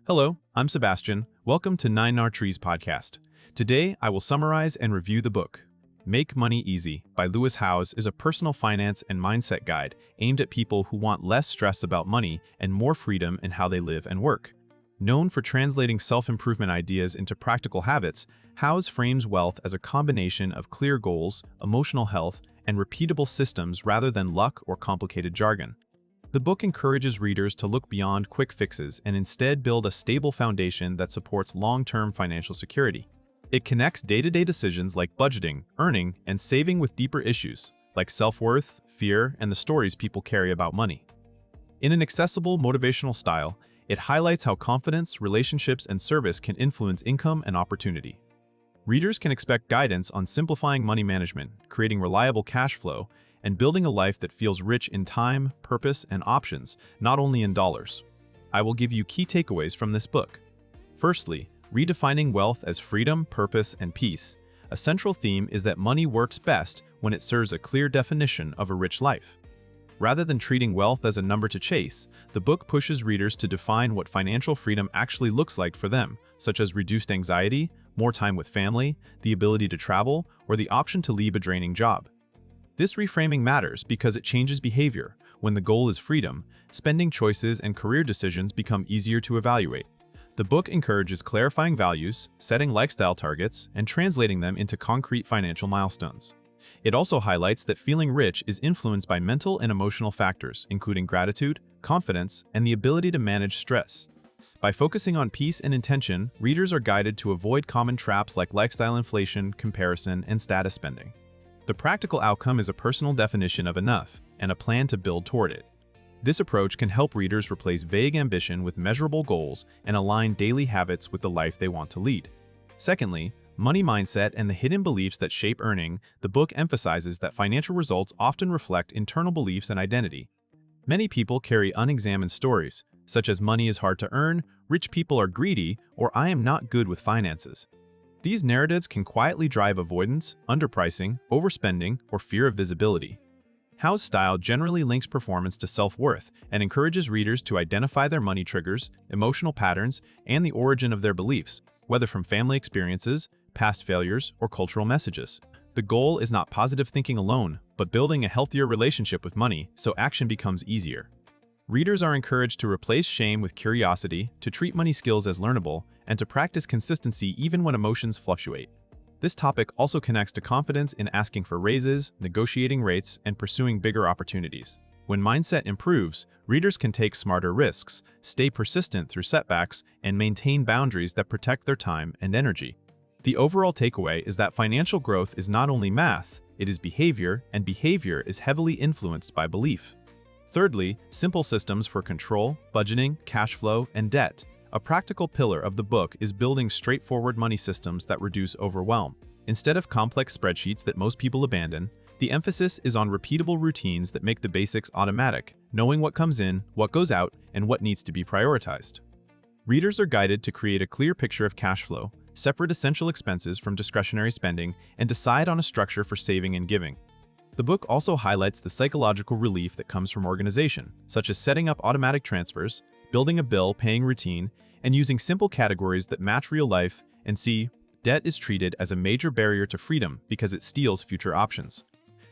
Hello, I'm Sebastian. Welcome to Nine Nar Trees podcast. Today, I will summarize and review the book. Make Money Easy by Lewis Howes is a personal finance and mindset guide aimed at people who want less stress about money and more freedom in how they live and work. Known for translating self-improvement ideas into practical habits, Howes frames wealth as a combination of clear goals, emotional health, and repeatable systems rather than luck or complicated jargon. The book encourages readers to look beyond quick fixes and instead build a stable foundation that supports long-term financial security. It connects day-to-day decisions like budgeting, earning, and saving with deeper issues like self-worth, fear, and the stories people carry about money. In an accessible, motivational style, it highlights how confidence, relationships, and service can influence income and opportunity. Readers can expect guidance on simplifying money management, creating reliable cash flow, and building a life that feels rich in time, purpose, and options, not only in dollars. I will give you key takeaways from this book. Firstly, redefining wealth as freedom, purpose, and peace. A central theme is that money works best when it serves a clear definition of a rich life. Rather than treating wealth as a number to chase, the book pushes readers to define what financial freedom actually looks like for them, such as reduced anxiety, more time with family, the ability to travel, or the option to leave a draining job. This reframing matters because it changes behavior. When the goal is freedom, spending choices and career decisions become easier to evaluate. The book encourages clarifying values, setting lifestyle targets, and translating them into concrete financial milestones. It also highlights that feeling rich is influenced by mental and emotional factors, including gratitude, confidence, and the ability to manage stress. By focusing on peace and intention, readers are guided to avoid common traps like lifestyle inflation, comparison, and status spending. The practical outcome is a personal definition of enough and a plan to build toward it. This approach can help readers replace vague ambition with measurable goals and align daily habits with the life they want to lead. Secondly, money mindset and the hidden beliefs that shape earning. The book emphasizes that financial results often reflect internal beliefs and identity. Many people carry unexamined stories, such as money is hard to earn, rich people are greedy, or I am not good with finances. These narratives can quietly drive avoidance, underpricing, overspending, or fear of visibility. Howes' style generally links performance to self-worth and encourages readers to identify their money triggers, emotional patterns, and the origin of their beliefs, whether from family experiences, past failures, or cultural messages. The goal is not positive thinking alone, but building a healthier relationship with money so action becomes easier. Readers are encouraged to replace shame with curiosity, to treat money skills as learnable, and to practice consistency even when emotions fluctuate. This topic also connects to confidence in asking for raises, negotiating rates, and pursuing bigger opportunities. When mindset improves, readers can take smarter risks, stay persistent through setbacks, and maintain boundaries that protect their time and energy. The overall takeaway is that financial growth is not only math, it is behavior, and behavior is heavily influenced by belief. Thirdly, simple systems for control, budgeting, cash flow, and debt. A practical pillar of the book is building straightforward money systems that reduce overwhelm. Instead of complex spreadsheets that most people abandon, the emphasis is on repeatable routines that make the basics automatic, knowing what comes in, what goes out, and what needs to be prioritized. Readers are guided to create a clear picture of cash flow, separate essential expenses from discretionary spending, and decide on a structure for saving and giving. The book also highlights the psychological relief that comes from organization, such as setting up automatic transfers, building a bill-paying routine, and using simple categories that match real life. And see, debt is treated as a major barrier to freedom because it steals future options.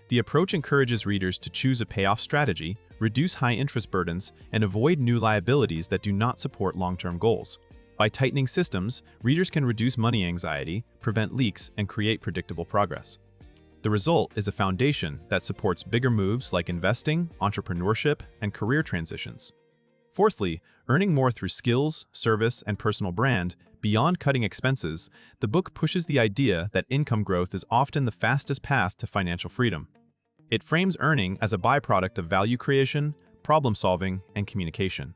The approach encourages readers to choose a payoff strategy, reduce high-interest burdens, and avoid new liabilities that do not support long-term goals. By tightening systems, readers can reduce money anxiety, prevent leaks, and create predictable progress. The result is a foundation that supports bigger moves like investing, entrepreneurship, and career transitions. Fourthly, earning more through skills, service, and personal brand. Beyond cutting expenses, the book pushes the idea that income growth is often the fastest path to financial freedom. It frames earning as a byproduct of value creation, problem-solving, and communication.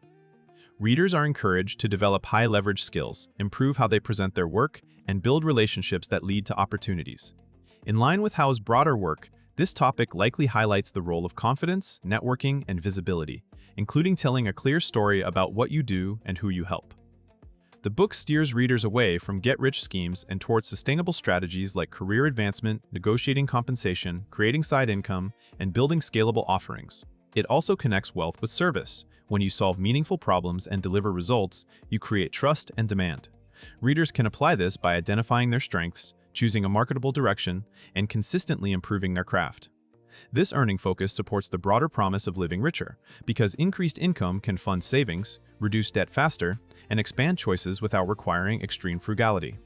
Readers are encouraged to develop high-leverage skills, improve how they present their work, and build relationships that lead to opportunities. In line with Howes' broader work, this topic likely highlights the role of confidence, networking, and visibility, including telling a clear story about what you do and who you help. The book steers readers away from get-rich schemes and towards sustainable strategies like career advancement, negotiating compensation, creating side income, and building scalable offerings. It also connects wealth with service, When you solve meaningful problems and deliver results, you create trust and demand. Readers can apply this by identifying their strengths, choosing a marketable direction, and consistently improving their craft. This earning focus supports the broader promise of living richer, because increased income can fund savings, reduce debt faster, and expand choices without requiring extreme frugality.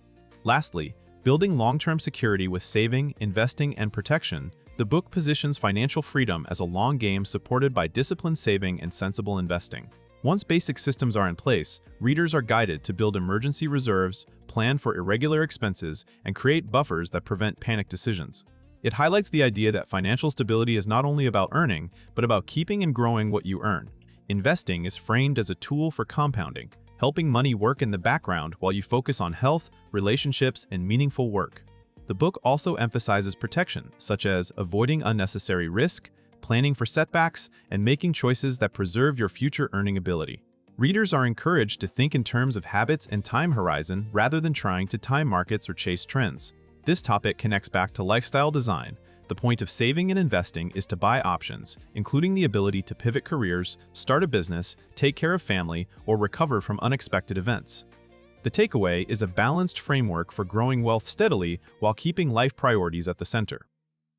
Lastly, building long-term security with saving, investing, and protection, the book positions financial freedom as a long game supported by disciplined saving and sensible investing. Once basic systems are in place, readers are guided to build emergency reserves, plan for irregular expenses, and create buffers that prevent panic decisions. It highlights the idea that financial stability is not only about earning, but about keeping and growing what you earn. Investing is framed as a tool for compounding, helping money work in the background while you focus on health, relationships, and meaningful work. The book also emphasizes protection, such as avoiding unnecessary risk, planning for setbacks, and making choices that preserve your future earning ability. Readers are encouraged to think in terms of habits and time horizon rather than trying to time markets or chase trends. This topic connects back to lifestyle design. The point of saving and investing is to buy options, including the ability to pivot careers, start a business, take care of family, or recover from unexpected events. The takeaway is a balanced framework for growing wealth steadily while keeping life priorities at the center.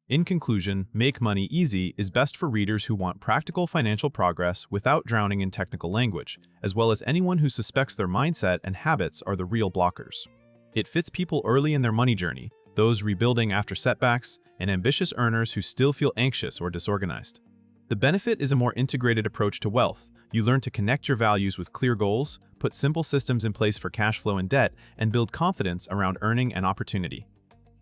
In conclusion, Make Money Easy is best for readers who want practical financial progress without drowning in technical language, as well as anyone who suspects their mindset and habits are the real blockers. It fits people early in their money journey, those rebuilding after setbacks, and ambitious earners who still feel anxious or disorganized. The benefit is a more integrated approach to wealth. You learn to connect your values with clear goals, put simple systems in place for cash flow and debt, and build confidence around earning and opportunity.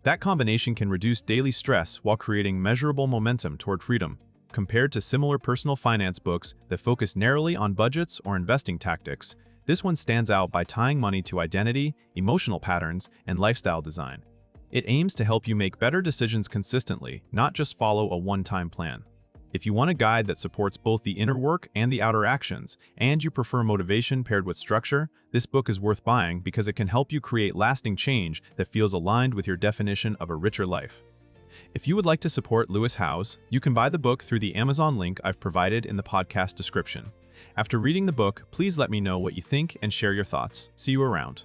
That combination can reduce daily stress while creating measurable momentum toward freedom. Compared to similar personal finance books that focus narrowly on budgets or investing tactics, this one stands out by tying money to identity, emotional patterns, and lifestyle design. It aims to help you make better decisions consistently, not just follow a one-time plan. If you want a guide that supports both the inner work and the outer actions, and you prefer motivation paired with structure, this book is worth buying because it can help you create lasting change that feels aligned with your definition of a richer life. If you would like to support Lewis Howes, you can buy the book through the Amazon link I've provided in the podcast description. After reading the book, please let me know what you think and share your thoughts. See you around.